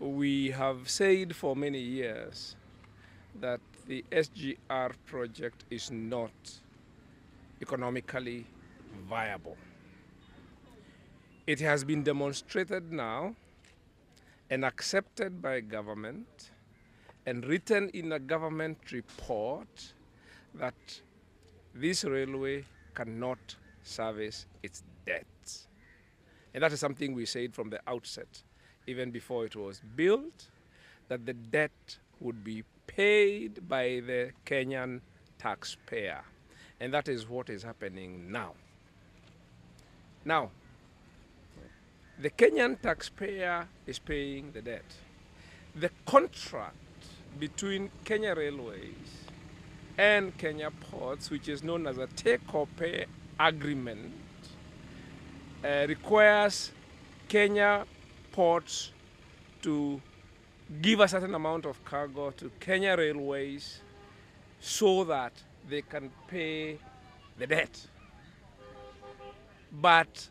We have said for many years that the SGR project is not economically viable. It has been demonstrated now and accepted by government and written in a government report that this railway cannot service its debts. And that is something we said from the outset, even before it was built, that the debt would be paid by the Kenyan taxpayer. And that is what is happening now. Now, the Kenyan taxpayer is paying the debt. The contract between Kenya Railways and Kenya Ports, which is known as a take-or-pay agreement, requires Kenya Ports to give a certain amount of cargo to Kenya Railways so that they can pay the debt. But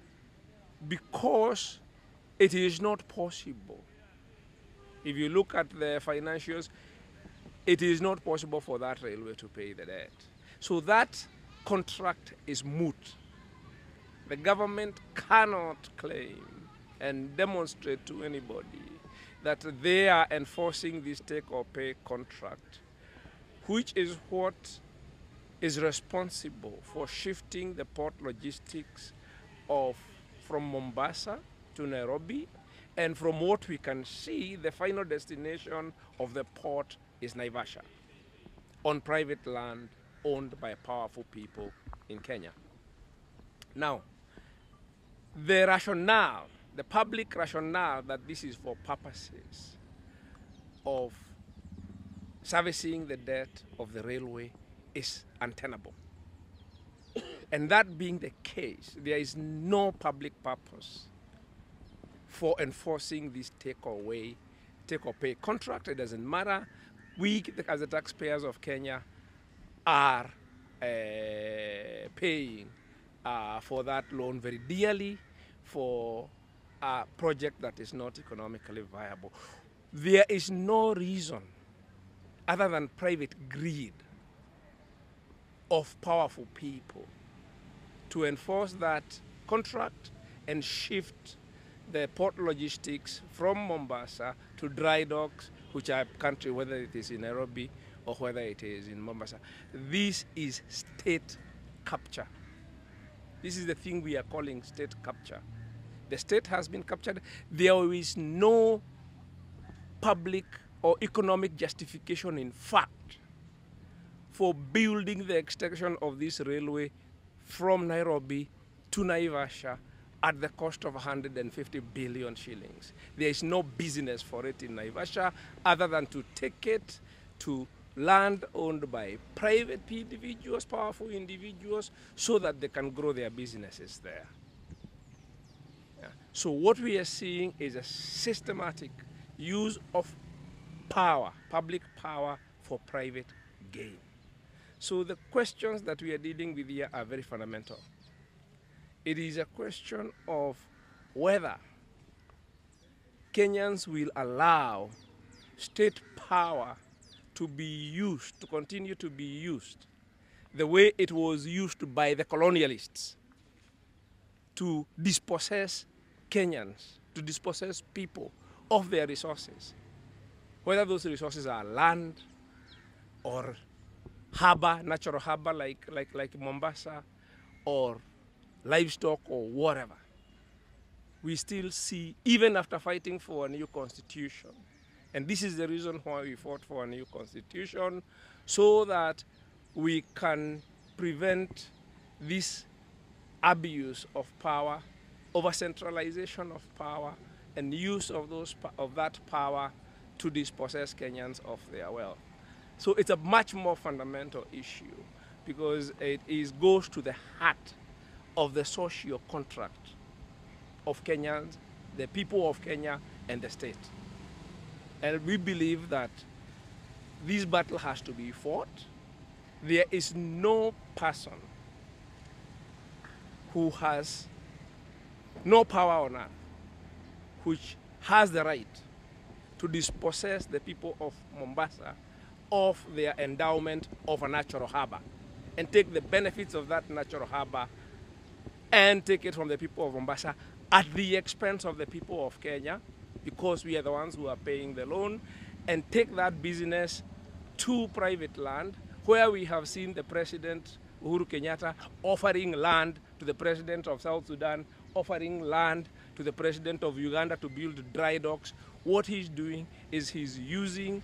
because it is not possible, if you look at the financials, it is not possible for that railway to pay the debt. So that contract is moot. The government cannot claim and demonstrate to anybody that they are enforcing this take-or-pay contract, which is what is responsible for shifting the port logistics from Mombasa to Nairobi, and from what we can see, the final destination of the port is Naivasha, on private land owned by powerful people in Kenya. Now, the rationale, the public rationale that this is for purposes of servicing the debt of the railway is untenable. And that being the case, there is no public purpose for enforcing this take-or-pay contract. It doesn't matter. We, as the taxpayers of Kenya, are paying for that loan very dearly for a project that is not economically viable. There is no reason other than private greed of powerful people to enforce that contract and shift the port logistics from Mombasa to dry docks, which are country, whether it is in Nairobi or whether it is in Mombasa. This is state capture. This is the thing we are calling state capture. The state has been captured. There is no public or economic justification, in fact, for building the extension of this railway from Nairobi to Naivasha at the cost of 150 billion shillings. There is no business for it in Naivasha other than to take it to land owned by private individuals, powerful individuals, so that they can grow their businesses there. Yeah. So what we are seeing is a systematic use of power, public power, for private gain. So the questions that we are dealing with here are very fundamental. It is a question of whether Kenyans will allow state power to be used, to continue to be used, the way it was used by the colonialists, to dispossess Kenyans, to dispossess people of their resources, whether those resources are land or harbor, natural harbor like Mombasa, or livestock or whatever. We still see, even after fighting for a new constitution, and this is the reason why we fought for a new constitution, so that we can prevent this abuse of power, over-centralization of power, and use of that power to dispossess Kenyans of their wealth. So it's a much more fundamental issue, because it goes to the heart of the social contract of Kenyans, the people of Kenya, and the state. And we believe that this battle has to be fought. There is no person who has no power on earth which has the right to to dispossess the people of Mombasa of their endowment of a natural harbor and take the benefits of that natural harbor and take it from the people of Mombasa at the expense of the people of Kenya, because we are the ones who are paying the loan, and take that business to private land, where we have seen the President Uhuru Kenyatta offering land to the President of South Sudan, offering land to the President of Uganda to build dry docks. What he's doing is he's using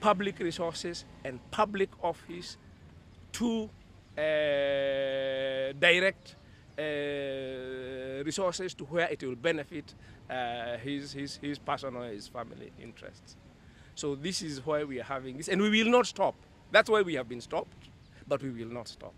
public resources and public office to direct resources to where it will benefit his personal, his family interests. So this is why we are having this, and we will not stop. That's why we have been stopped, but we will not stop.